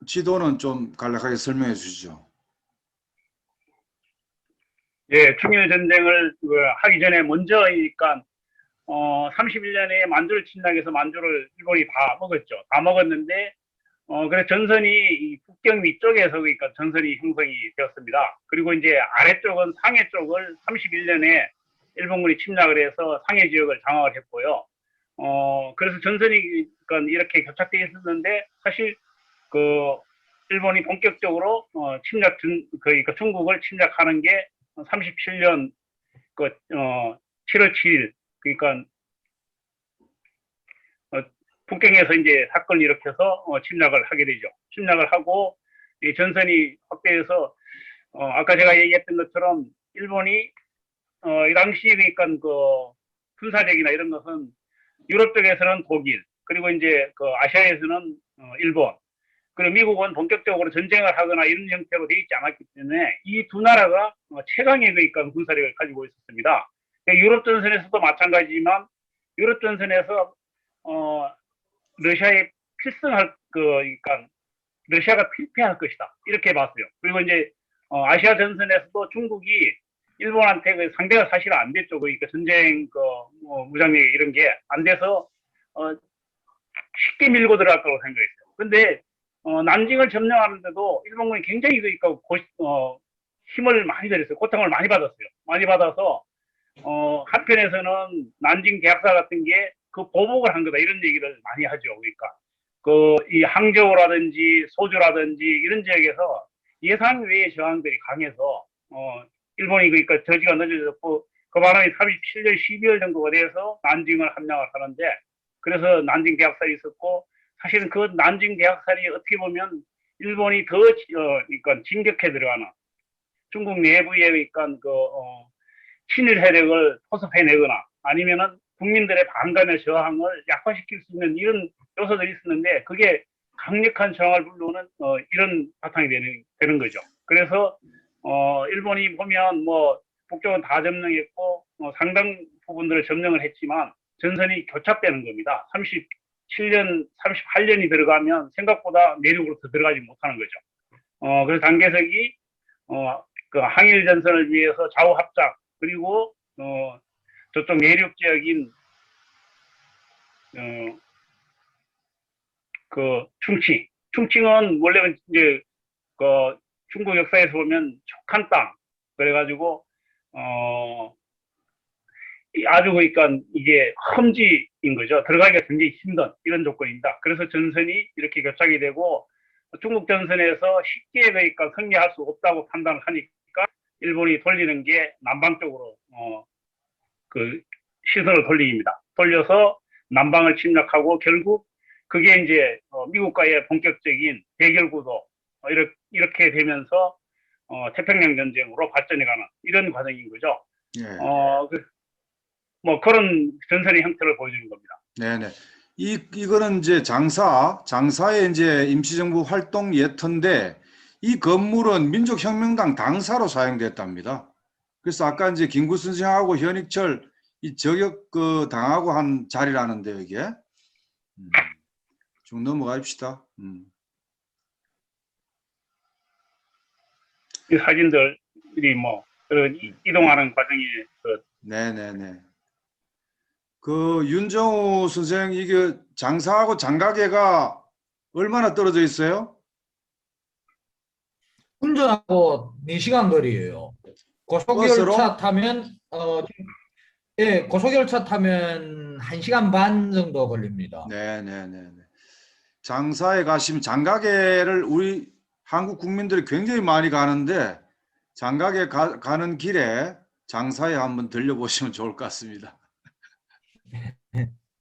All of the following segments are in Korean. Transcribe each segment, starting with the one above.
지도는 좀 간략하게 설명해 주시죠. 예, 충일 전쟁을 하기 전에 먼저니까 31년에 만주를 침략해서 만주를 일본이 다 먹었죠. 다 먹었는데 그래서 전선이 이 북경 위쪽에서 그러니까 전선이 형성이 되었습니다. 그리고 이제 아래쪽은 상해 쪽을 31년에 일본군이 침략을 해서 상해 지역을 장악을 했고요. 그래서 전선이 그러니까 이렇게 교착되어 있었는데 사실 그 일본이 본격적으로 그러니까 중국을 침략하는 게 37년 7월 7일 그러니까 북경에서 이제 사건을 일으켜서 침략을 하게 되죠. 침략을 하고 이 전선이 확대해서 아까 제가 얘기했던 것처럼 일본이 이 당시 그러니까 그 군사력이나 이런 것은 유럽 쪽에서는 독일 그리고 이제 그 아시아에서는 일본 그리고 미국은 본격적으로 전쟁을 하거나 이런 형태로 되어 있지 않았기 때문에 이 두 나라가 최강의 그러니까 군사력을 가지고 있었습니다. 유럽 전선에서도 마찬가지지만 유럽 전선에서 러시아에 필승할 그러니까 러시아가 필패할 것이다 이렇게 봤어요. 그리고 이제 아시아 전선에서도 중국이 일본한테 그 상대가 사실 안 됐죠. 그러니까 전쟁 무장력 이런 게 안 돼서 쉽게 밀고 들어갈 거라고 생각했어요. 근데 난징을 점령하는데도 일본군이 굉장히 그러니까 힘을 많이 들였어요. 고통을 많이 받았어요. 많이 받아서 한편에서는 난징 계약사 같은 게 그 보복을 한 거다 이런 얘기를 많이 하죠. 그러니까 이 항저우라든지 소주라든지 이런 지역에서 예상 외의 저항들이 강해서 일본이 그러니까 저지가 늦어졌고 그 바람에 37년 12월 정도가 돼서 난징을 함량을 하는데 그래서 난징 계약살이 있었고 사실은 그 난징 계약살이 어떻게 보면 일본이 더 그러니까 진격해 들어가는 중국 내부에 그러니까 친일 세력을 포섭해내거나 아니면은 국민들의 반감의 저항을 약화시킬 수 있는 이런 요소들이 있었는데 그게 강력한 저항을 불러오는 이런 바탕이 되는 거죠. 그래서 일본이 보면 뭐 북쪽은 다 점령했고 상당 부분들을 점령을 했지만 전선이 교착되는 겁니다. 37년, 38년이 들어가면 생각보다 내륙으로 더 들어가지 못하는 거죠. 그래서 당계석이 그 항일 전선을 위해서 좌우 합작 그리고 저쪽 내륙 지역인 그 충칭은 원래 이제 그 중국 역사에서 보면 촉한 땅 그래가지고 아주 그러니까 이게 험지인 거죠. 들어가기가 굉장히 힘든 이런 조건입니다. 그래서 전선이 이렇게 교착이 되고 중국 전선에서 쉽게 그러니까 승리할 수 없다고 판단을 하니까 일본이 돌리는 게 남방 쪽으로 그 시선을 돌립니다. 돌려서 남방을 침략하고 결국 그게 이제 미국과의 본격적인 대결 구도 이렇게 되면서 태평양 전쟁으로 발전해가는 이런 과정인 거죠. 예. 뭐 그런 전선의 형태를 보여주는 겁니다. 네네. 이거는 이제 장사의 이제 임시정부 활동 예터인데 이 건물은 민족혁명당 당사로 사용됐답니다. 그래서 아까 이제 김구 선생하고 현익철 이 저격 당하고 한 자리라는데 이게 좀 넘어가십시다. 이 사진들이 뭐 이동하는 과정이 네네네. 그 윤정우 선생 이게 장사하고 장가계가 얼마나 떨어져 있어요? 운전하고 4시간 거리예요. 버스로? 고속열차 타면 예, 고속열차 타면 1시간 반 정도 걸립니다. 네네네. 장사에 가시면 장가계를 우리 한국 국민들이 굉장히 많이 가는데 장가계 가는 길에 장사에 한번 들려보시면 좋을 것 같습니다.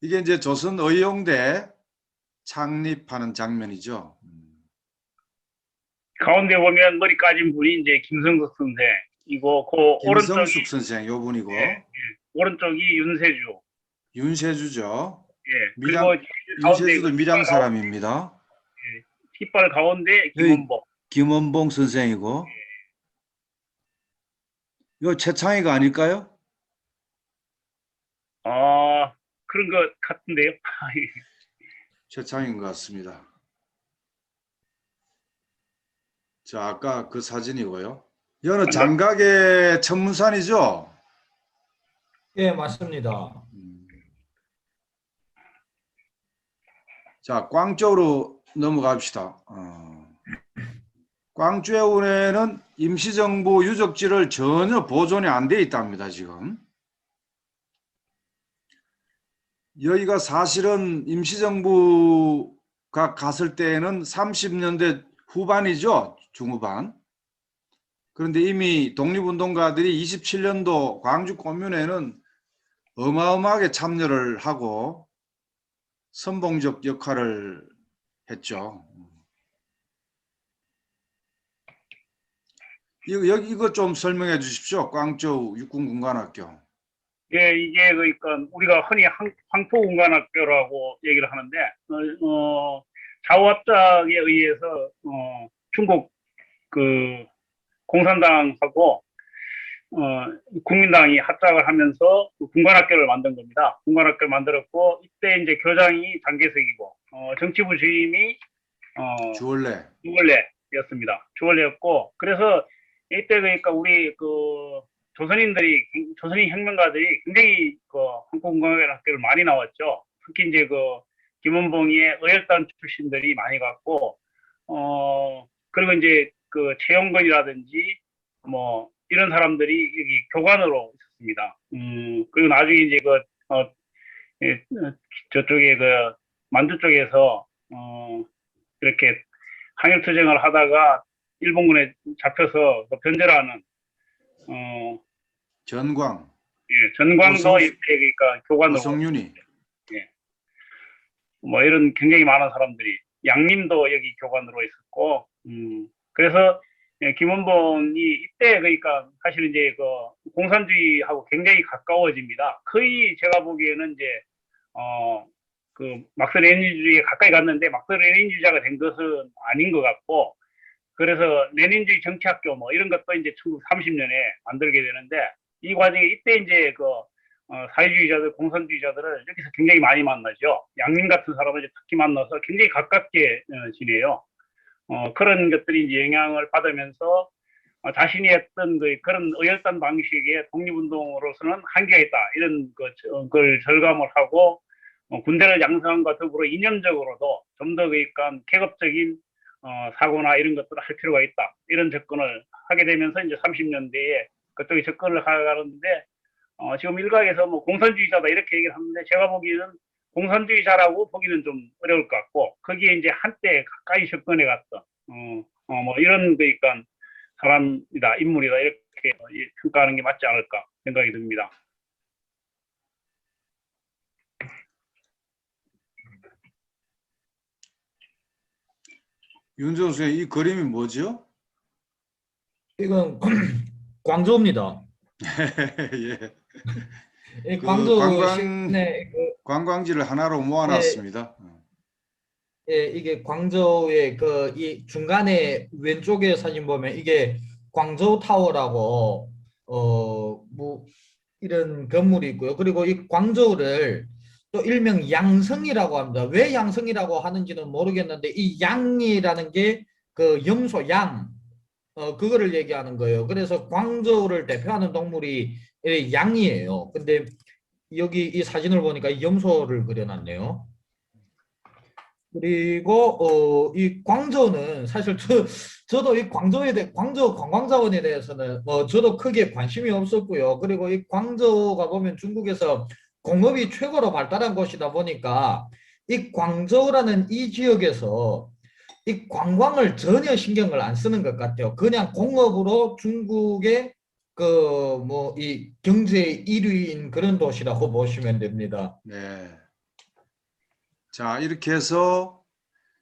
이게 이제 조선의용대 창립하는 장면이죠. 가운데 보면 머리 까진 분이 이제 김성석 선생이고 그 김성숙 선생 요 분이고 오른쪽이 윤세주. 윤세주죠. 예. 그리고 윤세주도 밀양 사람입니다. 예. 깃발 가운데 김원봉. 김원봉 선생이고 이거 최창희가 아닐까요? 그런 것 같은데요. 최창희인 것 같습니다. 자, 아까 그 사진이고요. 여는 장각의 천문산이죠? 예, 맞습니다. 음. 자, 광주로 넘어갑시다. 광주에는 임시정부 유적지를 전혀 보존이 안 돼 있답니다, 지금. 여기가 사실은 임시정부가 갔을 때에는 30년대 후반이죠, 중후반. 그런데 이미 독립운동가들이 27년도 광주 공면에는 어마어마하게 참여를 하고 선봉적 역할을 했죠. 이거 좀 설명해 주십시오. 광주 육군군관학교. 예, 이게 그러니까 우리가 흔히 황포군관학교라고 얘기를 하는데 좌우합작에 의해서 중국 그 공산당하고 국민당이 합작을 하면서 그 군관학교를 만든 겁니다. 군관학교를 만들었고 이때 이제 교장이 장개석이고 정치부 주임이 주월래였습니다. 주월래였고 그래서 이때 그러니까 우리 그 조선인 혁명가들이 굉장히 그 한국군관학교를 많이 나왔죠. 특히 이제 그 김원봉의 의열단 출신들이 많이 갔고 그리고 이제 그 최영건이라든지 뭐 이런 사람들이 여기 교관으로 있었습니다. 그리고 나중에 이제 저쪽에 그 만주 쪽에서 이렇게 항일투쟁을 하다가 일본군에 잡혀서 변절하는 전광, 예, 전광도 이렇게 그러니까 교관으로 오성윤이. 예, 뭐 이런 굉장히 많은 사람들이 양림도 여기 교관으로 있었고 그래서 예, 김원봉이 이때 그러니까 사실 이제 그 공산주의하고 굉장히 가까워집니다. 거의 제가 보기에는 이제 그 막스 레닌주의에 가까이 갔는데 막스 레닌주의자가 된 것은 아닌 것 같고 그래서 레닌주의 정치학교 뭐 이런 것도 이제 1930년에 만들게 되는데 이 과정에 이때 이제 그 사회주의자들, 공산주의자들을 여기서 굉장히 많이 만나죠. 양림 같은 사람을 특히 만나서 굉장히 가깝게 지내요. 그런 것들이 이제 영향을 받으면서 자신이 했던 그런 의열단 방식의 독립운동으로서는 한계가 있다. 이런 걸 절감을 하고 군대를 양성함과 더불어 이념적으로도 좀 더 그러니까 계급적인 사고나 이런 것들을 할 필요가 있다. 이런 접근을 하게 되면서 이제 30년대에 그쪽에 접근을 하는데 지금 일각에서 뭐 공산주의자다 이렇게 얘기를 하는데 제가 보기에는 공산주의자라고 보기는 좀 어려울 것 같고 거기에 이제 한때 가까이 접근해 갔던 뭐 이런 그러니까 사람이다 인물이다 이렇게 평가하는 게 맞지 않을까 생각이 듭니다. 윤정 선생님, 이 그림이 뭐죠? 이건 광저우입니다. 예. 이 그 광저우 시내 관광지를 하나로 예, 모아놨습니다. 예, 이게 광저우의 그 이 중간에 왼쪽에 사진 보면 이게 광저우 타워라고 뭐 이런 건물이 있고요. 그리고 이 광저우를 또 일명 양성이라고 합니다. 왜 양성이라고 하는지는 모르겠는데 이 양이라는 게 그 염소 양 그거를 얘기하는 거예요. 그래서 광저우를 대표하는 동물이 이 양이에요. 근데 여기 이 사진을 보니까 염소를 그려놨네요. 그리고 이 광저우는 사실 저도 이 광저우에 대해 광저우 관광자원에 대해서는 저도 크게 관심이 없었고요. 그리고 이 광저우가 보면 중국에서 공업이 최고로 발달한 곳이다 보니까 이 광저우라는 이 지역에서 이 관광을 전혀 신경을 안 쓰는 것 같아요. 그냥 공업으로 중국의 그 뭐 이 경제 1위인 그런 도시라고 보시면 됩니다. 네. 자, 이렇게 해서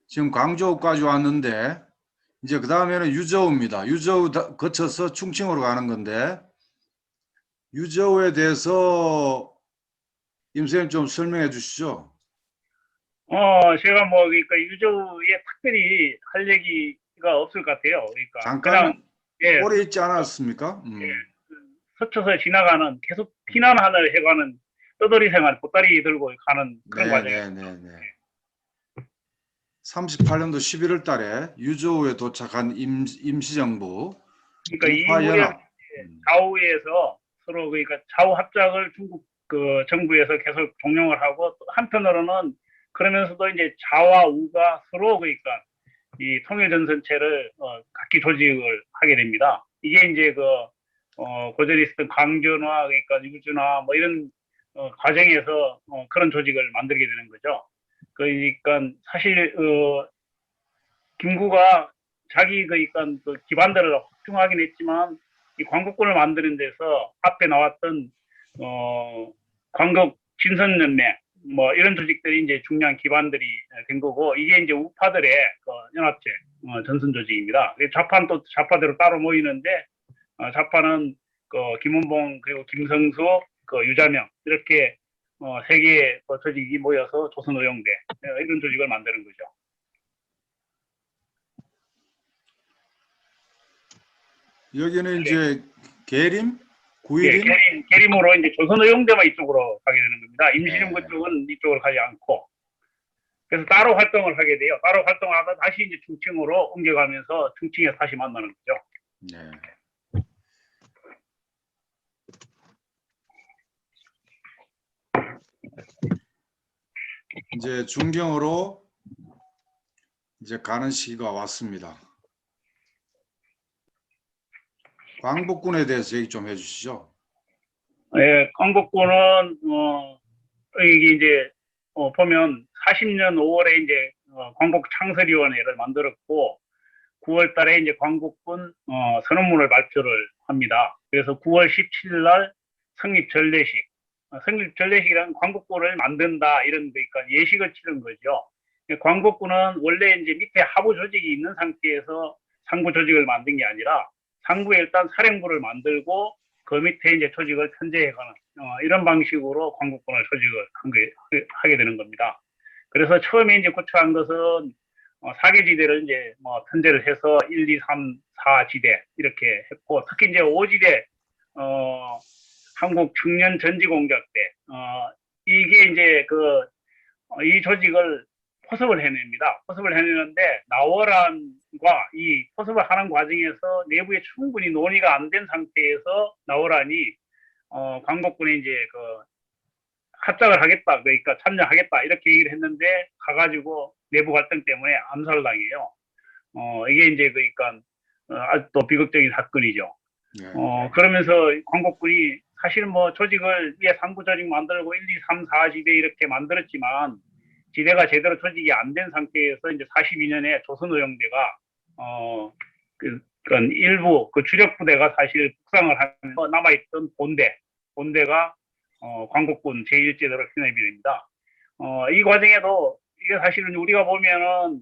지금 광저우까지 왔는데 이제 그 다음에는 유저우입니다. 유저우 거쳐서 충칭으로 가는 건데 유저우에 대해서 임 선생님 좀 설명해 주시죠. 제가 뭐 그러니까 유저우에 특별히 할 얘기가 없을 것 같아요. 그러니까 잠깐 그냥 예, 오래 있지 않았습니까? 스쳐서 지나가는 계속 피난하늘 해가는 떠돌이 생활, 보따리 들고 가는 그런 과정이에요. 네. 38년도 11월 달에 유저우에 도착한 임시정부 그러니까 이 우파 무렵 연합. 좌우에서 서로 그러니까 좌우 합작을 중국 그 정부에서 계속 종용을 하고 또 한편으로는 그러면서도 이제 좌와 우가 서로 그러니까 이 통일전선체를 각기 조직을 하게 됩니다. 이게 이제 고전에 있었던 광전화 그러니까 유주나 뭐 이런 과정에서 그런 조직을 만들게 되는 거죠. 그러니까 사실 김구가 자기 그러니까 그 기반들을 확충하긴 했지만 이 광복군을 만드는 데서 앞에 나왔던 광국 진선연맹 뭐 이런 조직들이 이제 중요한 기반들이 된 거고 이게 이제 우파들의 연합체 전선 조직입니다. 좌파는 또 좌파대로 따로 모이는데 좌파는 김원봉 그리고 김성수 유자명 이렇게 세 개의 조직이 모여서 조선의용대 이런 조직을 만드는 거죠. 여기는 이제 계림, 예, 구일임, 계림으로 이제 조선의용대만 이쪽으로 가게 되는 겁니다. 임시정부 네. 쪽은 이쪽으로 가지 않고. 그래서 따로 활동을 하게 돼요. 따로 활동을 하다 다시 이제 충칭으로 옮겨가면서 충칭에서 다시 만나는 거죠. 네. 이제 중경으로 이제 가는 시기가 왔습니다. 광복군에 대해서 얘기 좀 해주시죠. 예, 광복군은 이게 이제 보면 40년 5월에 이제 광복 창설위원회를 만들었고 9월 달에 이제 광복군 선언문을 발표를 합니다. 그래서 9월 17일 날 성립 전례식, 성립 전례식이란 광복군을 만든다 이런 그러니까 예식을 치른 거죠. 광복군은 원래 이제 밑에 하부 조직이 있는 상태에서 상부 조직을 만든 게 아니라 상부에 일단 사령부를 만들고 그 밑에 이제 조직을 편제해가는 이런 방식으로 광복군을 조직을 하게 되는 겁니다. 그래서 처음에 이제 구축한 것은 4개 지대를 이제 편제를 해서 1, 2, 3, 4지대 이렇게 했고 특히 이제 5지대 한국 청년 전지공작대 이게 이제 이 조직을 포섭을 해냅니다. 포섭을 해내는데 나월안과 이 포섭을 하는 과정에서 내부에 충분히 논의가 안 된 상태에서 나월안이 광복군이 이제 합작을 하겠다, 그러니까 참여하겠다 이렇게 얘기를 했는데 가가지고 내부 갈등 때문에 암살당해요. 이게 이제 그러니까 아직도 비극적인 사건이죠. 네. 그러면서 광복군이 사실 뭐 조직을 위에 상부 조직 만들고 1, 2, 3, 4지대 이렇게 만들었지만 지대가 제대로 조직이 안 된 상태에서 이제 42년에 조선의용대가 일부 주력 부대가 사실 북상을 하면서 남아있던 본대가 광복군 제1제대로 편입이 됩니다. 이 과정에도 이게 사실은 우리가 보면은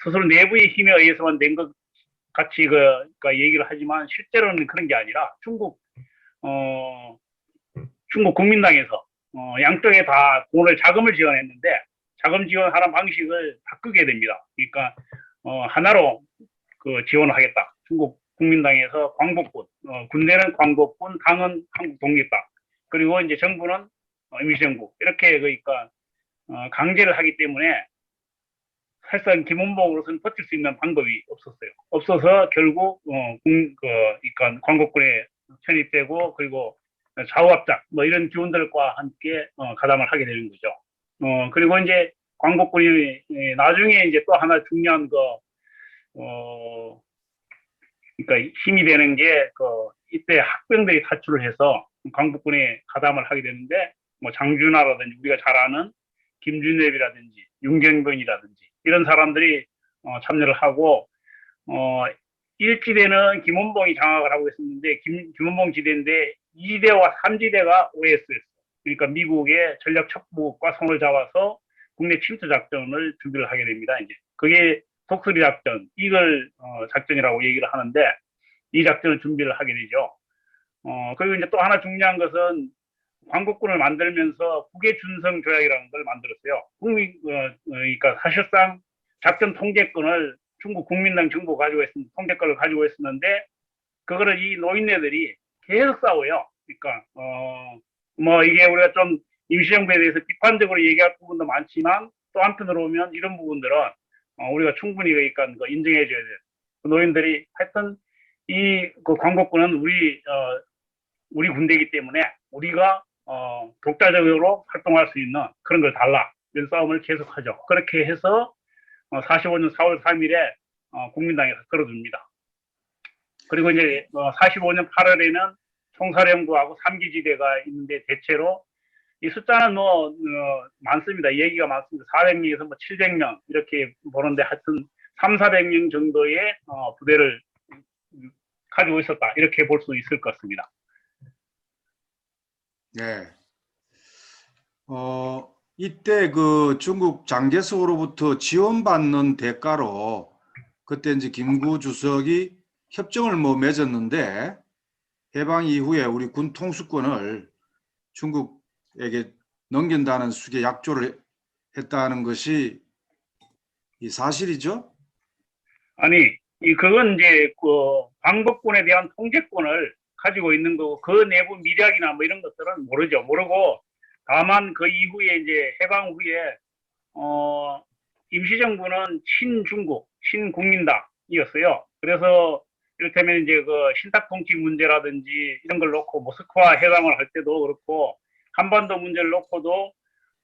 스스로 내부의 힘에 의해서만 된 것 같이 얘기를 하지만 실제로는 그런 게 아니라 중국 국민당에서 양쪽에 다 자금을 지원했는데 자금 지원하는 방식을 바꾸게 됩니다. 그러니까 하나로 지원을 하겠다. 중국 국민당에서 광복군, 군대는 광복군, 당은 한국 독립당, 그리고 이제 정부는 임시정부 이렇게 그러니까 강제를 하기 때문에 사실상 김원봉으로서는 버틸 수 있는 방법이 없었어요. 없어서 결국 그러니까 광복군에 편입되고 그리고 좌우합작 뭐 이런 기운들과 함께 가담을 하게 되는 거죠. 그리고 이제 광복군이 나중에 이제 또 하나 중요한 그러니까 힘이 되는 게 이때 학병들이 탈출을 해서 광복군에 가담을 하게 되는데 뭐 장준하라든지 우리가 잘 아는 김준엽이라든지 윤경변이라든지 이런 사람들이 참여를 하고 1지대는 김원봉이 장악을 하고 있었는데 김원봉 지대인데 2지대와 3지대가 OS였어요. 그러니까 미국의 전략 첩보국과 손을 잡아서 국내 침투 작전을 준비를 하게 됩니다. 이제 그게 독수리 작전, 이글 작전이라고 얘기를 하는데 이 작전을 준비를 하게 되죠. 그리고 이제 또 하나 중요한 것은 광복군을 만들면서 국외 준성 조약이라는 걸 만들었어요. 그러니까 사실상 작전 통제권을 중국 국민당 정부가 가지고 있었는데 통제권을 가지고 있었는데 그거를 이 노인네들이 계속 싸워요. 그러니까 뭐 이게 우리가 좀 임시정부에 대해서 비판적으로 얘기할 부분도 많지만 또 한편으로 보면 이런 부분들은 우리가 충분히 그러니까 인정해 줘야 돼요. 노인들이 하여튼 그 광복군은 우리 군대이기 때문에 우리가 독자적으로 활동할 수 있는 그런 걸 달라. 이런 싸움을 계속하죠. 그렇게 해서 45년 4월 3일에 국민당에서 끌어줍니다. 그리고 이제 45년 8월에는 총사령부하고 3기지대가 있는데 대체로 이 숫자는 많습니다. 얘기가 많습니다. 400명에서 700명 이렇게 보는데 하여튼 3,400명 정도의 부대를 가지고 있었다. 이렇게 볼 수 있을 것 같습니다. 네. 이때 그 중국 장개석으로부터 지원받는 대가로 그때 이제 김구 주석이 협정을 맺었는데 해방 이후에 우리 군 통수권을 중국에게 넘긴다는 식의 약조를 했다는 것이 이 사실이죠? 아니, 그건 이제 그 광복군에 대한 통제권을 가지고 있는 거고 그 내부 미략이나 뭐 이런 것들은 모르죠. 모르고 다만 그 이후에 이제 해방 후에 임시정부는 친중국, 친국민당이었어요. 그래서 이를테면 이제 그 신탁통치 문제라든지 이런 걸 놓고 모스크바 회담을 할 때도 그렇고 한반도 문제를 놓고도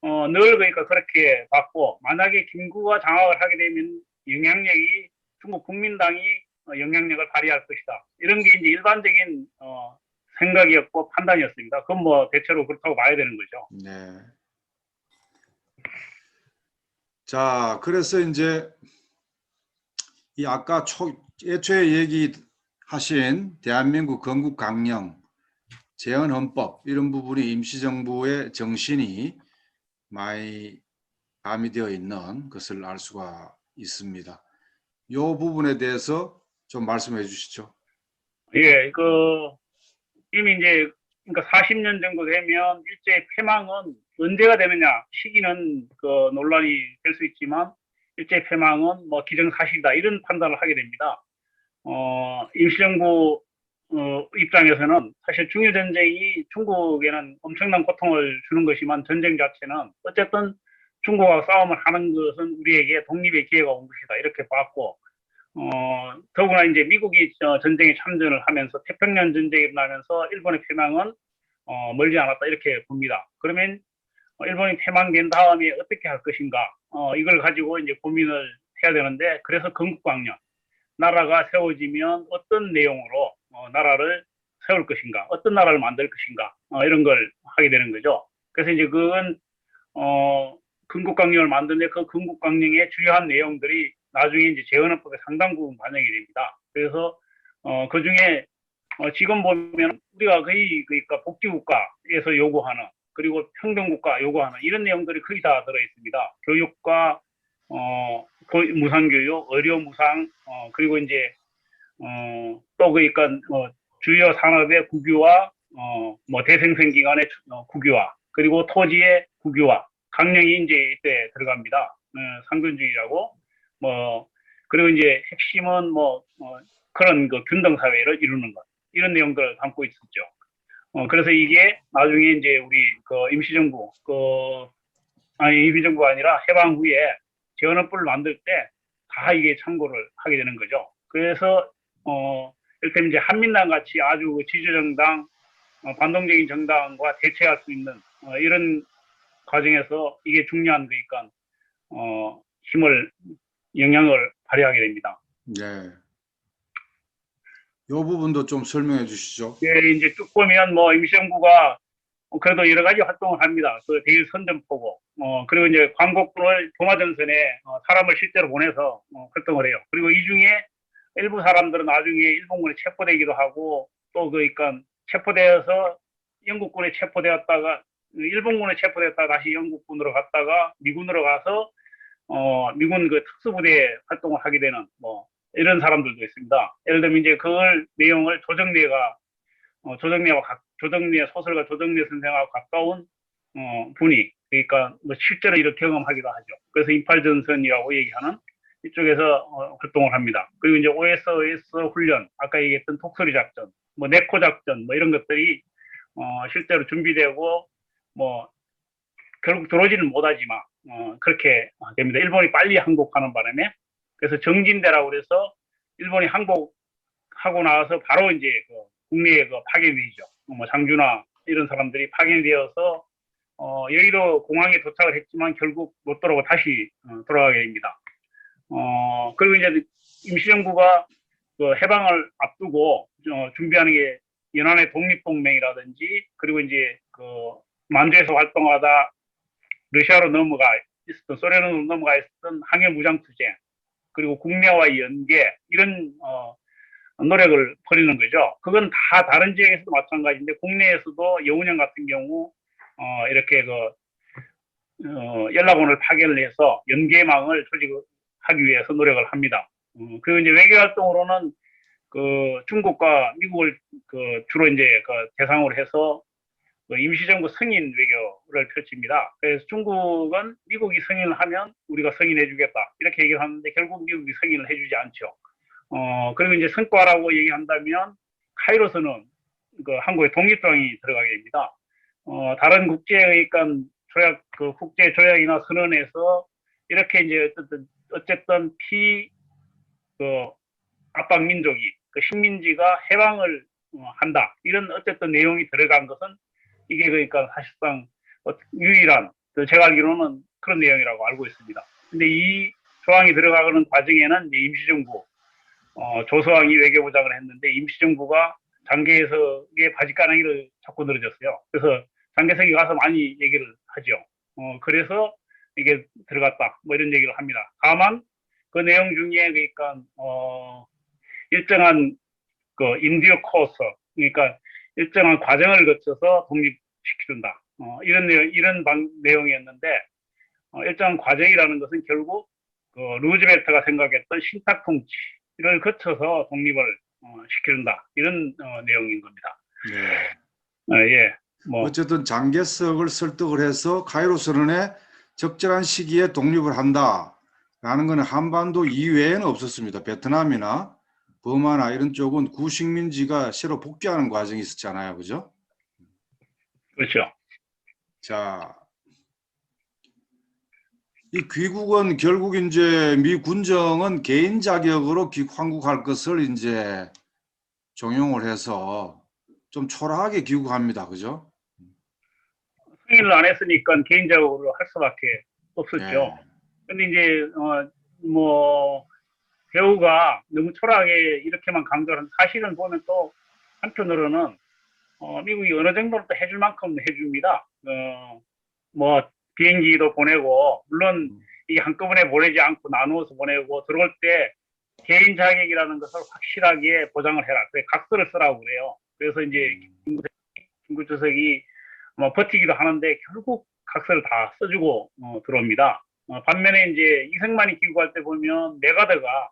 늘 그러니까 그렇게 봤고 만약에 김구가 장악을 하게 되면 영향력이 중국 국민당이 영향력을 발휘할 것이다. 이런 게 이제 일반적인 생각이었고 판단이었습니다. 그건 뭐 대체로 그렇다고 봐야 되는 거죠. 네. 자, 그래서 이제 이 아까 애초에 얘기하신 대한민국 건국 강령, 재헌헌법 이런 부분이 임시정부의 정신이 많이 가미되어 있는 것을 알 수가 있습니다. 이 부분에 대해서 좀 말씀해 주시죠. 예, 이미 이제 그러니까 40년 정도 되면 일제 폐망은 언제가 되느냐 시기는 논란이 될 수 있지만 일제 폐망은 뭐 기정사실이다 이런 판단을 하게 됩니다. 임시정부 입장에서는 사실 중일전쟁이 중국에는 엄청난 고통을 주는 것이지만 전쟁 자체는 어쨌든 중국과 싸움을 하는 것은 우리에게 독립의 기회가 온 것이다 이렇게 봤고 더구나 이제 미국이 전쟁에 참전을 하면서 태평양 전쟁이 일어나면서 일본의 패망은 멀지 않았다 이렇게 봅니다. 그러면 일본이 패망된 다음에 어떻게 할 것인가 이걸 가지고 이제 고민을 해야 되는데 그래서 건국광년 나라가 세워지면 어떤 내용으로 나라를 세울 것인가 어떤 나라를 만들 것인가 이런 걸 하게 되는 거죠. 그래서 이제 그건 건국강령을 만드는데 그 건국강령의 주요한 내용들이 나중에 이제 재헌헌법에 상당 부분 반영이 됩니다. 그래서 그 중에 지금 보면 우리가 거의 그러니까 복지국가에서 요구하는 그리고 평등국가 요구하는 이런 내용들이 거의 다 들어 있습니다. 교육과 무상교육, 의료무상 그리고 이제 또 그러니까 주요 산업의 국유화, 뭐 대생생기관의 국유화, 그리고 토지의 국유화, 강령이 이제 이때 들어갑니다. 상근주의라고 그리고 이제 핵심은 그런 균등 사회를 이루는 것 이런 내용들을 담고 있었죠. 그래서 이게 나중에 이제 우리 임시정부 임시정부가 아니라 해방 후에 재헌헌법을 만들 때 다 이게 참고를 하게 되는 거죠. 그래서 이를테면 이제 한민당 같이 아주 지주정당, 반동적인 정당과 대체할 수 있는 이런 과정에서 이게 중요한 거니까 영향을 발휘하게 됩니다. 네. 이 부분도 좀 설명해 주시죠. 예, 이제 쭉 보면 임시정부가 그래도 여러 가지 활동을 합니다. 그 대일 선전포고, 그리고 이제 광복군을 동아전선에 사람을 실제로 보내서 활동을 해요. 그리고 이 중에 일부 사람들은 나중에 일본군에 체포되기도 하고 또 그러니까 체포되어서 영국군에 체포되었다가 일본군에 체포됐다가 다시 영국군으로 갔다가 미군으로 가서 미군 특수부대 활동을 하게 되는 이런 사람들도 있습니다. 예를 들면 이제 그걸 내용을 조정래 소설가 조정래 선생하고 가까운 분이 그러니까 실제로 이런 경험하기도 하죠. 그래서 인팔전선이라고 얘기하는 이쪽에서 활동을 합니다. 그리고 이제 OS 훈련, 아까 얘기했던 톡소리 작전, 네코 작전 이런 것들이 실제로 준비되고 결국 들어오지는 못하지만 그렇게 됩니다. 일본이 빨리 항복하는 바람에. 그래서 정진대라고 그래서 일본이 항복하고 나서 바로 이제 그 국내에 그 파견되죠. 뭐 장주나 이런 사람들이 파견되어서 여의도 공항에 도착을 했지만 결국 못 돌아오고 다시 돌아가게 됩니다. 그리고 이제 임시정부가 그 해방을 앞두고 준비하는 게 연안의 독립동맹이라든지, 그리고 이제 그 만주에서 활동하다 러시아로 넘어가 있었던, 소련으로 넘어가 있었던 항해무장투쟁, 그리고 국내와의 연계, 이런 노력을 벌이는 거죠. 그건 다 다른 지역에서도 마찬가지인데, 국내에서도 여운형 같은 경우 이렇게 연락원을 파견을 해서 연계망을 조직하기 위해서 노력을 합니다. 그리고 이제 외교 활동으로는 그 중국과 미국을 주로 이제 대상으로 해서 임시정부 승인 외교를 펼칩니다. 그래서 중국은 미국이 승인을 하면 우리가 승인해주겠다 이렇게 얘기를 하는데, 결국 미국이 승인을 해주지 않죠. 그리고 이제 성과라고 얘기한다면 카이로스는 그 한국의 독립조항이 들어가게 됩니다. 다른 국제의 조약, 그 국제 조약이나 선언에서 이렇게 이제 어쨌든 압박 민족이, 그 식민지가 해방을 한다, 이런 어쨌든 내용이 들어간 것은 이게 그러니까 사실상 유일한, 제가 알기로는 그런 내용이라고 알고 있습니다. 근데 이 조항이 들어가는 과정에는 이제 임시정부, 조서왕이 외교부장을 했는데 임시정부가 장개석의 바지가랑이를 자꾸 늘어졌어요. 그래서 장개석이 가서 많이 얘기를 하죠. 그래서 이게 들어갔다, 뭐 이런 얘기를 합니다. 다만 그 내용 중에 그러니까 일정한 그 인디어 코스, 그러니까 일정한 과정을 거쳐서 독립시켜준다, 이런 내용이었는데, 일정한 과정이라는 것은 결국 그 루즈벨트가 생각했던 신탁 통치를 거쳐서 독립을 시켜준다, 이런 내용인 겁니다. 네. 예, 뭐 어쨌든 장개석을 설득을 해서 카이로 선언에 적절한 시기에 독립을 한다라는 것은 한반도 이외에는 없었습니다. 베트남이나 버마나 이런 쪽은 구식민지가 새로 복귀하는 과정이 있었잖아요, 그죠? 그렇죠. 자, 이 귀국은 결국 이제 미 군정은 개인 자격으로 귀국할 것을 이제 종용을 해서 좀 초라하게 귀국합니다, 그죠? 승인을 안 했으니까 개인적으로 할 수밖에 없었죠. 네. 근데 이제 뭐 배우가 너무 초라하게 이렇게만 강조를 하는, 사실은 보면 또 한편으로는 미국이 어느 정도는 또 해줄 만큼 해줍니다. 뭐 비행기도 보내고, 물론 이게 한꺼번에 보내지 않고 나누어서 보내고, 들어올 때 개인 자격이라는 것을 확실하게 보장을 해라, 그래 각서를 쓰라고 그래요. 그래서 이제 김구 주석이 뭐 버티기도 하는데 결국 각서를 다 써주고 들어옵니다. 반면에 이제 이승만이 귀국할 때 보면 메가더가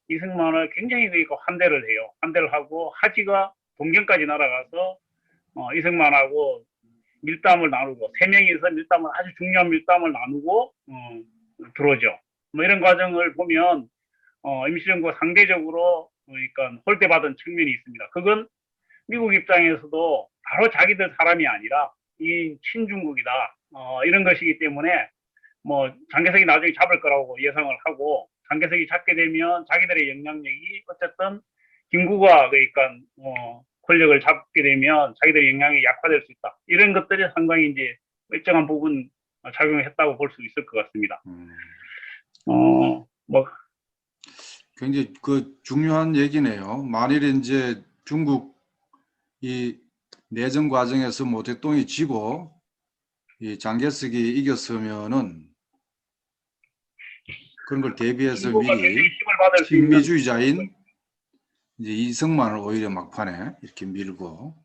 이승만을 굉장히 환대를 해요. 환대를 하고 하지가 동경까지 날아가서 이승만하고 밀담을 나누고, 세 명이서 밀담을, 아주 중요한 밀담을 나누고 들어오죠. 뭐 이런 과정을 보면 임시정부가 상대적으로 그러니까 홀대받은 측면이 있습니다. 그건 미국 입장에서도 바로 자기들 사람이 아니라 이 친중국이다, 이런 것이기 때문에 뭐 장개석이 나중에 잡을 거라고 예상을 하고, 장개석이 잡게 되면 자기들의 영향력이 어쨌든 김구가 그러니까 권력을 잡게 되면 자기들의 영향이 약화될 수 있다, 이런 것들이 상당히 이제 일정한 부분 작용했다고 볼 수 있을 것 같습니다. 뭐 굉장히 중요한 얘기네요. 만일에 이제 중국 이 내전 과정에서 모택동이 지고 이 장개석이 이겼으면은 그런 걸 대비해서 김구가 미리 굉장히 힘을 받을 수 있는, 친미주의자인 이제 이승만을 오히려 막판에 이렇게 밀고,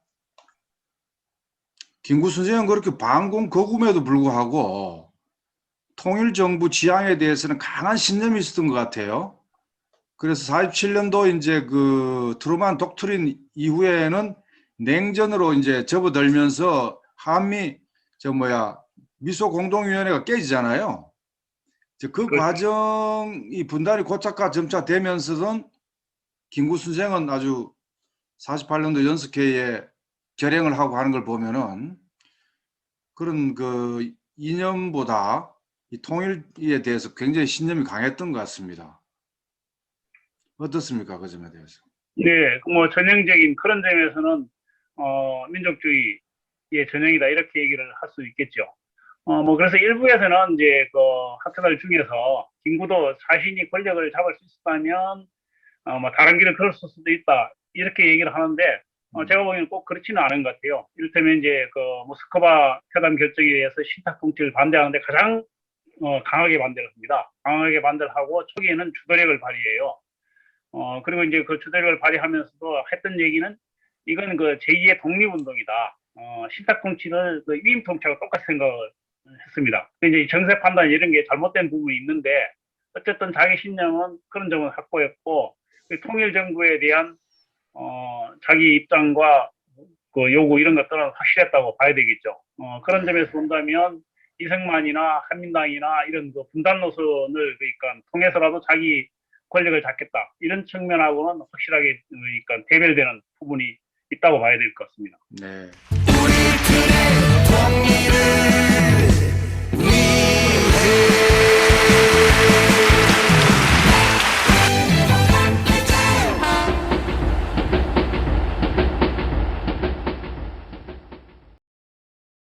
김구 선생은 그렇게 반공 거금에도 불구하고 통일정부 지향에 대해서는 강한 신념이 있었던 것 같아요. 그래서 47년도 이제 그 트루만 독트린 이후에는 냉전으로 이제 접어들면서 한미 미소 공동위원회가 깨지잖아요. 그 그렇죠. 과정이 분단이 고착화 점차 되면서는 김구 선생은 아주 48년도 연석회의에 결행을 하고 하는 걸 보면은 그런 그 이념보다 이 통일에 대해서 굉장히 신념이 강했던 것 같습니다. 어떻습니까? 그 점에 대해서. 네, 뭐 전형적인 그런 점에서는 민족주의의 전형이다 이렇게 얘기를 할 수 있겠죠. 뭐 그래서 일부에서는 이제 그 학자들 중에서 김구도 자신이 권력을 잡을 수 있었다면 뭐 다른 길을 걸을 수도 있다 이렇게 얘기를 하는데 제가 보기에는 꼭 그렇지는 않은 것 같아요. 이를테면 이제 그 모스크바 회담 결정에 의해서 신탁 통치를 반대하는데 가장 강하게 반대를 합니다. 강하게 반대를 하고 초기에는 주도력을 발휘해요. 그리고 이제 그 주도력을 발휘하면서도 했던 얘기는 이건 그 제2의 독립운동이다. 신탁 통치를 그 위임 통치하고 똑같이 생각을 했습니다. 이제 정세 판단 이런 게 잘못된 부분이 있는데 어쨌든 자기 신념은 그런 점은 확고했고 통일 정부에 대한 자기 입장과 그 요구 이런 것들은 확실했다고 봐야 되겠죠. 그런 점에서 본다면 이승만이나 한민당이나 이런 그 분단 노선을 그러니까 통해서라도 자기 권력을 잡겠다 이런 측면하고는 확실하게 그러니까 대별되는 부분이 있다고 봐야 될 것 같습니다. 네. 우리들의 통일을